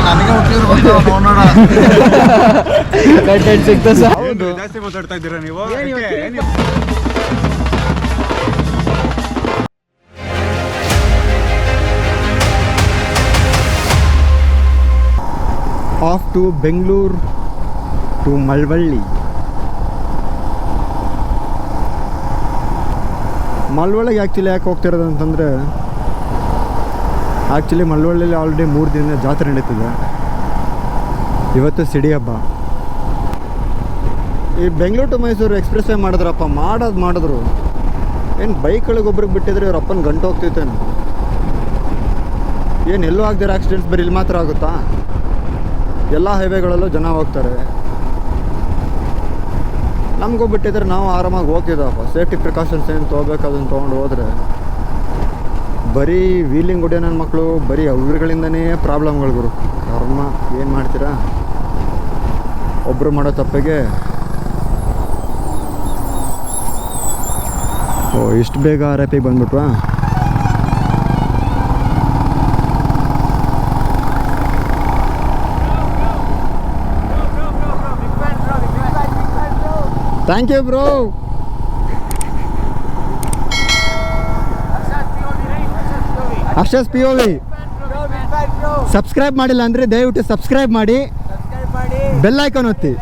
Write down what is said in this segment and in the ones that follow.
ನನಗೆ ಹುಟ್ಟಿದ್ರು ನೋಡೋಣ. ಕಂಟೆಂಟ್ ಸಿಗ್ತಾ ಸರ್. ಹೌದು, ಜಾಸ್ತಿ ಮಾತಾಡ್ತಾ ಇದ್ದೀರಾ ನೀವು. Off to Bengaluru to Malavalli. ಮಳವಳ್ಳಿಗೆ ಆ್ಯಕ್ಚುಲಿ ಯಾಕೆ ಹೋಗ್ತಿರೋದು ಅಂತಂದರೆ, ಆ್ಯಕ್ಚುಲಿ ಮಳವಳ್ಳಿಯಲ್ಲಿ ಆಲ್ರೆಡಿ 3 ದಿನ ಜಾತ್ರೆ ನಡೀತಿದೆ. ಇವತ್ತು ಸಿಡಿ ಹಬ್ಬ. ಈ Bengaluru to Mysuru expressway ಮಾಡಿದ್ರಪ್ಪ, ಮಾಡಿದ್ರು ಏನು ಬೈಕ್ಗಳಿಗೆ ಒಬ್ರಿಗೆ ಬಿಟ್ಟಿದ್ರೆ ಇವ್ರ ಅಪ್ಪನ ಗಂಟು ಹೋಗ್ತಿತ್ತೇನು? ಏನು ಎಲ್ಲೂ ಆಗದಿರೋ ಆಕ್ಸಿಡೆಂಟ್ಸ್ ಬರೀ ಇಲ್ಲಿ ಮಾತ್ರ ಆಗುತ್ತಾ? ಎಲ್ಲ ಹೈವೇಗಳಲ್ಲೂ ಜನ ಹೋಗ್ತಾರೆ. ನಮಗೊಬ್ಬಿಟ್ಟಿದ್ರೆ ನಾವು ಆರಾಮಾಗಿ ಹೋಗ್ತಿದ್ದಪ್ಪ. ಸೇಫ್ಟಿ ಪ್ರಿಕಾಷನ್ಸ್ ಏನು ತೊಗೋಬೇಕು ಅದನ್ನು ತೊಗೊಂಡು ಹೋದರೆ ಬರೀ ವೀಲಿಂಗ್ ಹೊಡಿಯೋ ನನ್ನ ಮಕ್ಕಳು ಬರೀ ಅವ್ರುಗಳಿಂದನೇ ಪ್ರಾಬ್ಲಮ್ಗಳು ಗುರು. ಕರ್ಮ ಏನು ಮಾಡ್ತೀರಾ? ಒಬ್ಬರು ಮಾಡೋ ತಪ್ಪಿಗೆ ಇಷ್ಟು ಬೇಗ RIP ಬಂದ್ಬಿಟ್ವಾ? Thank you bro. ಅಕ್ಷಸ್ POV ಸಬ್ಸ್ಕ್ರೈಬ್ ಮಾಡಿಲ್ಲ ಅಂದರೆ ದಯವಿಟ್ಟು ಸಬ್ಸ್ಕ್ರೈಬ್ ಮಾಡಿ, ಬೆಲ್ ಐಕಾನ್ ಒತ್ತಿ.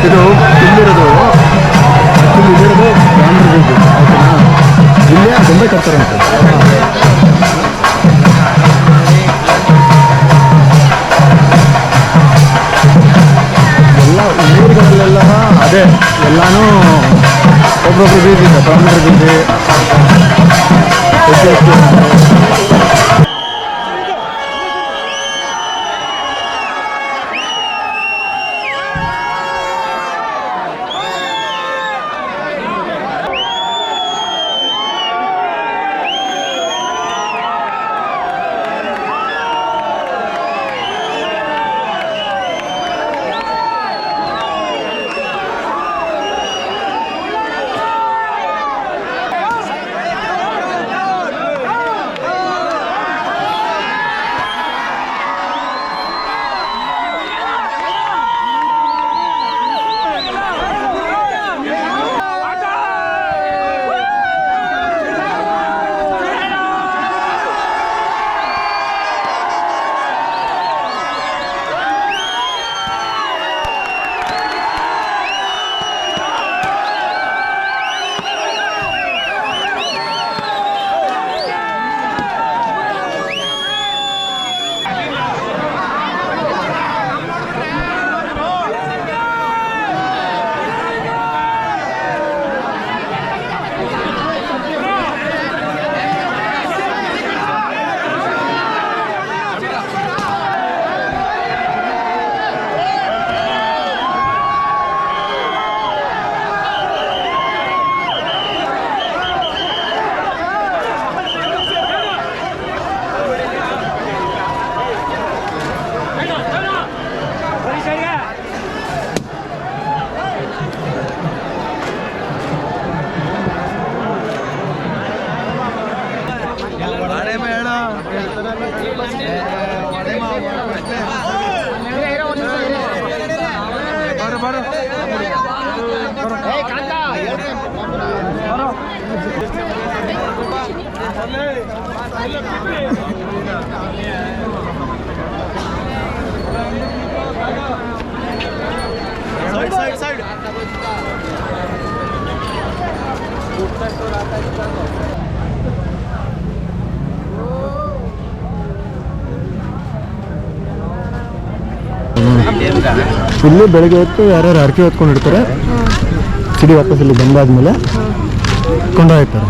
ಇದು ಇಲ್ಲಿರೋದು ಇಲ್ಲೇ ಗೊಂಬೆ ಕಟ್ತಾರಂತೆ. ಎಲ್ಲ ಊರುಗಳಲ್ಲೆಲ್ಲ ಅದೇ ಎಲ್ಲಾನು ಒಬ್ಬೊಬ್ರು ಬೀದಿ ಇದೆ, ಪ್ರಾಮಿಟರ್ ಬೀದಿ. ಇಲ್ಲಿ ಬೆಳಗ್ಗೆ ಹೊತ್ತು ಯಾರ್ಯಾರು ಹರಕೆ ಹೊತ್ಕೊಂಡಿರ್ತಾರೆ ಸಿಡಿ ವಾಪಸ್ ಇಲ್ಲಿ ಬಂದಾದ್ಮೇಲೆ ಕೊಂಡೊಯ್ತಾರೆ.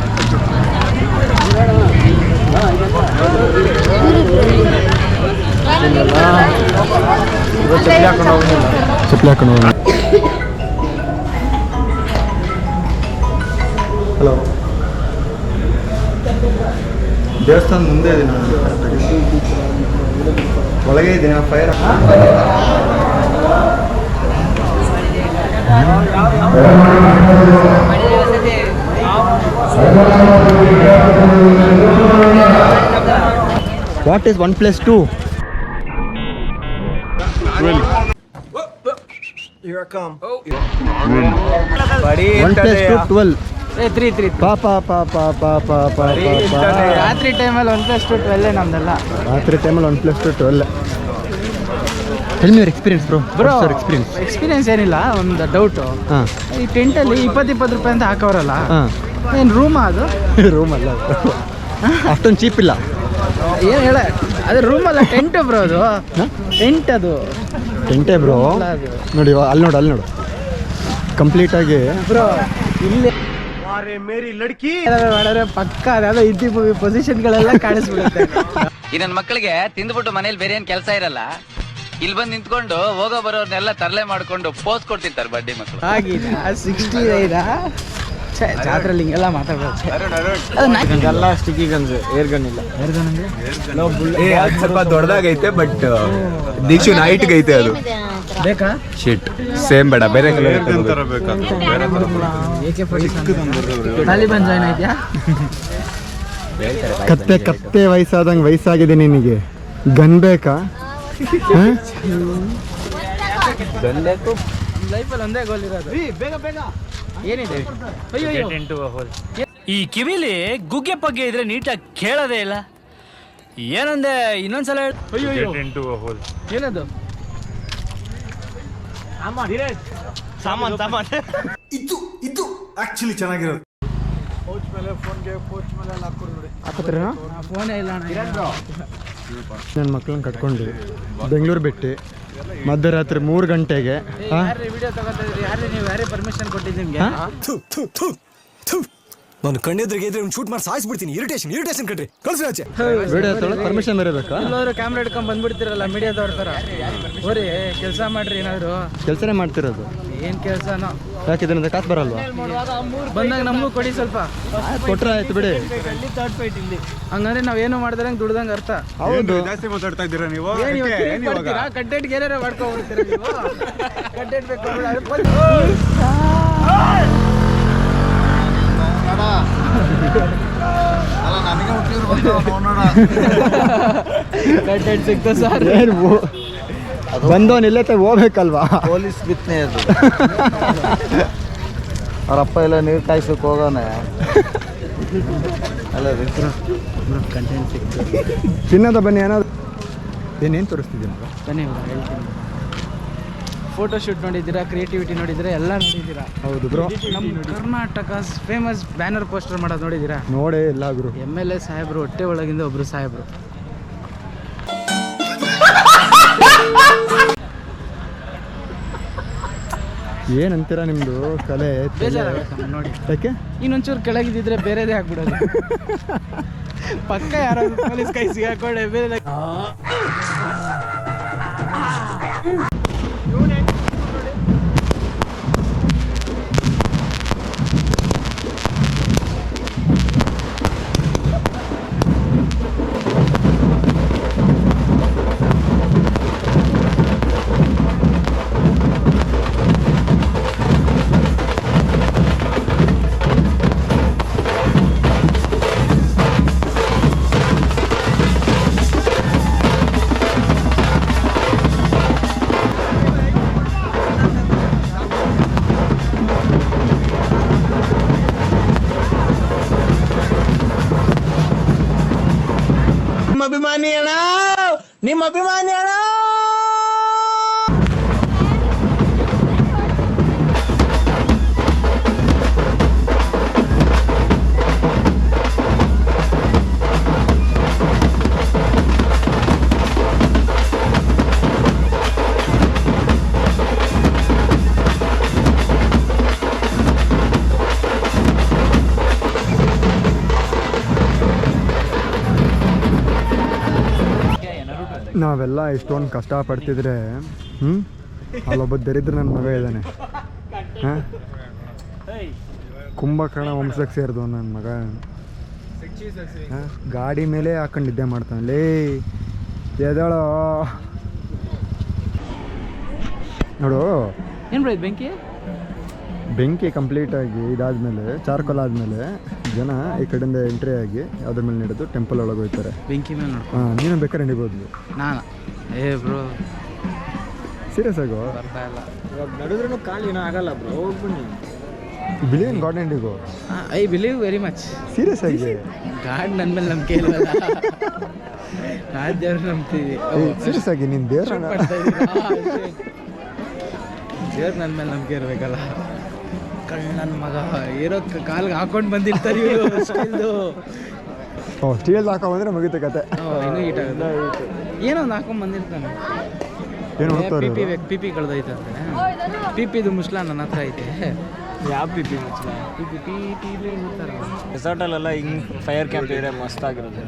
ಚಪ್ಪಲಿ ಹಾಕೊಂಡು ಹೋಗಿ. ಹಲೋ, ದೇವಸ್ಥಾನ ಮುಂದೆ ಇದೆ ನಾನು, ಒಳಗೆ ಇದೆ fire. What is 1 + 2? Here I come. 1 + 2 12. 3 ರಾತ್ರಿ ಟೈಮಲ್ಲಿ 1 + 2 12 ನಮ್ದೆಲ್ಲ. ರಾತ್ರಿ ಟೈಮಲ್ಲಿ 1 + 2 12. Tell me your experience, bro. Bro What's your experience? Experience ಏನಿಲ್ಲ, ಒಂದು ಡೌಟು. ಹಾಂ ಈ ಟೆಂಟಲ್ಲಿ 20 ರೂಪಾಯಿ ಅಂತ ಹಾಕೋರಲ್ಲ, ಹಾಂ ಏನು ರೂಮಾ ಅದು? ರೂಮ್ ಅಲ್ಲ, ಅಷ್ಟೊಂದು ಚೀಪ್ ಇಲ್ಲ. ಏನು ಹೇಳ, ಅದು ರೂಮ್ ಅಲ್ಲ, ಟೆಂಟ್ ಬ್ರೋ. ಅದು ಟೆಂಟ್, ಅದು ಟೆಂಟೇ ಬ್ರೋ. ಅದು ನೋಡಿ ಅಲ್ಲಿ ನೋಡು ಕಂಪ್ಲೀಟಾಗಿ ಬ್ರೋ. ಇಲ್ಲಿ ಮಾಡಿದ್ರೆ ಪಕ್ಕ ಅದ್ಯಾವುದೋ ಇದ್ದಿ ಮೂವಿ ಪೊಸಿಷನ್ಗಳೆಲ್ಲ ಕಾಣಿಸ್ಬಿಡುತ್ತೆ. ಈ ನನ್ನ ಮಕ್ಕಳಿಗೆ ತಿಂದ್ಬಿಟ್ಟು ಮನೇಲಿ ಬೇರೆ ಏನ್ ಕೆಲಸ ಇರಲ್ಲ, ಇಲ್ಲಿ ಬಂದು ನಿಂತ್ಕೊಂಡು ಹೋಗೋ ಬರೋರ್ನೆಲ್ಲ ತರಲೆ ಮಾಡ್ಕೊಂಡು ಪೋಸ್ ಕೊಡ್ತಿರ್ತಾರೆ ಬಡ್ಡಿ ಮಕ್ಕಳು. ಆಗಿದ 69 ಜಾತ್ರೆಲ್ಲಿ ಹಿಂಗೆಲ್ಲ ಮಾತಾಡ್ಬೋದು. ಎಲ್ಲ ಸ್ಟಿಕ್ಕಿ ಗನ್ಸ್, ಏರ್ ಗನ್ ಇಲ್ಲ. ಏರ್ ಗನ್ ಅಂದ್ರೆ ಅದು ಸ್ವಲ್ಪ ದೊಡ್ಡದಾಗೈತೆ, ಬಟ್ ದೀಕ್ಷು ನೈಟ್ಗೆ ಐತೆ ಅದು. ಬೇಕಾ? ಶಿಟ್, ಸೇಮ್ ಬೇಡ, ಬೇರೆ ಕಲರ್ ತರ ಬೇಕಾದ್ರು ಬೇರೆ ತರ ತಾಲಿಬಾನ್ ಜಾಯ್ನ್ ಆಯ್ತಾ? ಕತ್ತೆ ವಯಸ್ಸಾದಂಗೆ ವಯಸ್ಸಾಗಿದೆ ನಿನಗೆ. ಗನ್ ಬೇಕಾ? ಲೈಫಲ್ಲಿ ಒಂದೇ ಗೋಲ್ ಇರೋದು. ಏನಿದೆ? ಅಯ್ಯೋ ಈ ಕಿವಿಲಿ ಗುಗ್ಗೆ ಪಗ್ಗೆ ಇದ್ರೆ ನೀಟಾಗಿ ಕೇಳೋದೇ ಇಲ್ಲ. ಏನಂದೆ ಇನ್ನೊಂದ್ಸಲ ಹೇಳ. ಅಯ್ಯೋ ಏನದು? ಸಾಮಾನ್ ಇದು ಆಕ್ಚುಲಿ ಚೆನ್ನಾಗಿರೋದು. ಹಾಕೋತೀರಾ? ಫೋನೇ ಇಲ್ಲ ಅಣ್ಣ. ನನ್ನ ಮಕ್ಕಳನ್ನ ಕಟ್ಕೊಂಡು ಬೆಂಗಳೂರು ಬಿಟ್ಟು ಮಧ್ಯರಾತ್ರಿ 3 ಗಂಟೆಗೆ ಯಾರ್ರೀ ವಿಡಿಯೋ ತಗೋತಾ ಇದ್ರಿ? ಯಾರ್ರೀ ನೀವು? ಯಾರೇ ಪರ್ಮಿಷನ್ ಕೊಟ್ಟಿದ್ದು ನಿಮ್ಗೆ? ನಾನು ಕಣ್ಣೆದ್ರಿಗೆ ಇದ್ರೆ ಶೂಟ್ ಮಾಡಿ ಸಾಯಿಸ್ಬಿಡ್ತೀನಿ. ಇರಿಟೇಷನ್ ಕಟ್ರಿ, ಕಳ್ಸಿ ಆಚೆ. ವಿಡಿಯೋ ತೊಗೊಳಕ್ಕೆ ಪರ್ಮಿಷನ್ ಬೇರೆ ಬೇಕಾ? ಎಲ್ಲರೂ ಕ್ಯಾಮ್ರಾ ಹಿಡ್ಕೊಂಡ್ ಬಂದ್ಬಿಡ್ತಿರಲ್ಲ ಮೀಡಿಯಾದವ್ರ ಥರ. ಹೋರಿ ಕೆಲಸ ಮಾಡ್ರಿ ಏನಾದ್ರು. ಕೆಲಸನೇ ಮಾಡ್ತಿರೋದು. ಏನ್ ಕೆಲಸನೋ? ಯಾಕೆ ಇದರಿಂದ ಕಾಸು ಬರಲ್ವಾ? ಬಂದಾಗ ನಮಗೂ ಕೊಡಿ ಸ್ವಲ್ಪ. ಕೊಟ್ರೆ ಆಯ್ತು ಬಿಡಿ. ಹಂಗಂದ್ರೆ ನಾವೇನು ಮಾಡ್ದಂಗೆ ದುಡ್ದಂಗೆ ಅರ್ಥ. ಹೌದು. ಜಾಸ್ತಿ ಮಾತಾಡ್ತಾ ಇದ್ದೀರಾ ನೀವು? ಏನ್ ಇವತ್ತು ಏನ್ free ಇವಾಗ? ಕೊಡ್ತೀರಾ? ಕಂಟೆಂಟ್ಗೆ ಏನಾರ ಮಾಡ್ಕೊಂಡ್ಬಿಡ್ತೀರಾ ನೀವು? ಕಂಟೆಂಟ್ ಬೇಕು ಕಂಟೆಂಟ್ ಸಿಗ್ತಾ ಸರ್. ಬಂದವನ್ ಇಲ್ಲೇ ಹೋಗ್ಬೇಕಲ್ವಾ? ಪೊಲೀಸ್ ಬಿತ್ತನೆ ಅದು. ಅವರಪ್ಪ ಎಲ್ಲ ನೀರು ಕಾಯಿಸೋಕೆ ಹೋಗೋಣ. ಅಲ್ಲ ಕಂಟೆಂಟ್ ಸಿಗ್ತು. ಚಿನ್ನದ ಬನ್ನಿ ಏನಾದ್ರು ಏನೇನು ತೋರಿಸ್ತಿದ್ದೀನಿ? ಬನ್ನಿ ಹೇಳ್ತೀನಿ. ಫೋಟೋ ಶೂಟ್ ನೋಡಿದ್ದೀರಾ, ಕ್ರಿಯೇಟಿವಿಟಿ ನೋಡಿದ್ದೀರಾ, ಎಲ್ಲ ನೋಡಿದ್ದೀರಾ. ಹೌದು ಬ್ರೋ. ನಮ್ಮ ಕರ್ನಾಟಕ ಫೇಮಸ್ ಬ್ಯಾನರ್ ಪೋಸ್ಟರ್ ಮಾಡೋದು ನೋಡಿದ್ದೀರಾ? ನೋಡೇ ಇಲ್ಲ ಗುರು. MLA ಸಾಹೇಬ್ರು ಹೊಟ್ಟೆ ಒಳಗಿಂದ ಒಬ್ರು ಸಾಹೇಬ್ರು. ಏನಂತೀರಾ ನಿಮ್ದು ಕಲೆ? ಬೇಜಾರಾಗುತ್ತೆ ನೋಡಿ. ಯಾಕೆ? ಇನ್ನೊಂಚೂರು ಕೆಳಗಿದ್ದಿದ್ರೆ ಬೇರೆದೇ ಆಗ್ಬಿಡೋದು. ಪಕ್ಕ ಯಾರಾದ್ರು ಪೊಲೀಸ್ ಕೈ ಸಿಗಾಕೊಂಡೆ ಬೇರೆ. ಅಭಿಮಾನಿ ಅಣ್ಣ, ನಿಮ್ಮ ಅಭಿಮಾನಿ ಅಣ್ಣ. ನಾವೆಲ್ಲ ಇಷ್ಟೊಂದು ಕಷ್ಟಪಡ್ತಿದ್ರೆ ಅಲ್ಲೊಬ್ಬ ದರಿದ್ರ ನನ್ನ ಮಗ ಇದ್ದಾನೆ. ಹಾಂ, ಕುಂಭಕರ್ಣ ವಂಶಕ್ಕೆ ಸೇರಿದು ನನ್ನ ಮಗ. ಗಾಡಿ ಮೇಲೆ ಹಾಕೊಂಡು ನಿದ್ದೆ ಮಾಡ್ತಾನೆ. ಲೇ ಎದಳೋ ನೋಡು. ಏನು ಬ್ರೋ ಇದು ಬೆಂಕಿ? ಬೆಂಕಿ ಕಂಪ್ಲೀಟಾಗಿ ಇದಾದಮೇಲೆ, ಚಾರ್ಕೋಲ್ ಆದಮೇಲೆ ಜನ ಈ ಕಡೆಯಿಂದ ಎಂಟ್ರಿ ಆಗಿ ಅದ್ರ ಮೇಲೆ ನಡೆದು ಟೆಂಪಲ್ ಒಳಗೆ ಹೋಗ್ತಾರೆ. ಬೆಂಕಿ ಮೇಲೆ ನೋಡ್ಕೊ. ಹಾಂ, ನೀನು ಬೇಕಾದ್ರೆ ನಡಿಬೋದು. ನಾನು ಬ್ರೋ ಸೀರಿಯಸ್ ಆಗೋ ಬರ್ತಾ ಇಲ್ಲ. ಇವಾಗ ನಡೆದ್ರೂ ಕಾಲಿನ ಆಗಲ್ಲ ಬ್ರೋ, ಹೋಗ್ಬನ್ನಿ. ಬಿಲಿಯನ್ ಗಾಡ್ ಎಂಡಿಗೋ. I believe very much. Serious ಆಗಿ ಗಾಡ್ ನನ್ನ ಮೇಲೆ ನಂಬಿಕೆ ಇಲ್ವಲ್ಲ. ನಾವು ದೇವ್ರು ನಂಬ್ತೀವಿ. ಸೀರಿಯಸ್ ಆಗಿ ನೀನು ದೇವ್ರ ದೇವ್ರು ನನ್ನ ಮೇಲೆ ನಂಬಿಕೆ ಇರಬೇಕಲ್ಲ. ನನ್ನ ಮಗ ಇರೋದ್ ಕಾಲ್ಗೆ ಹಾಕೊಂಡು ಬಂದಿರ್ತಾರೆ ಇವರು. ಸ್ಟೀಲ್ ಹಾಕೊಂಡ್ಬಂದ್ರೆ ಮುಗಿತು ಕತೆ. ಇನ್ನೂ ಹೀಟ್ ಆಗುತ್ತೆ. ಏನೋ ಒಂದು ಹಾಕೊಂಡು ಬಂದಿರ್ತಾನೆ. ಏನು ಹೋಗ್ತಾರೆ ಪಿ ಪಿ ಕಳ್ದೈತೆ ಅಂತಾನೆ. ಪಿ ಪಿದು ಮುಸ್ಲ ನನ್ನ ಹತ್ರ ಐತೆ. ಯಾವ ಪಿಪಿ ಮುಚ್ಚಲ? ಪಿ ಪಿ ನೋಡ್ತಾರೆ. ರೆಸಾರ್ಟಲ್ಲೆಲ್ಲ ಹಿಂಗೆ ಫೈರ್ ಕ್ಯಾಂಪ್ ಇದ್ರೆ ಮಸ್ತ್ ಆಗಿರೋದು.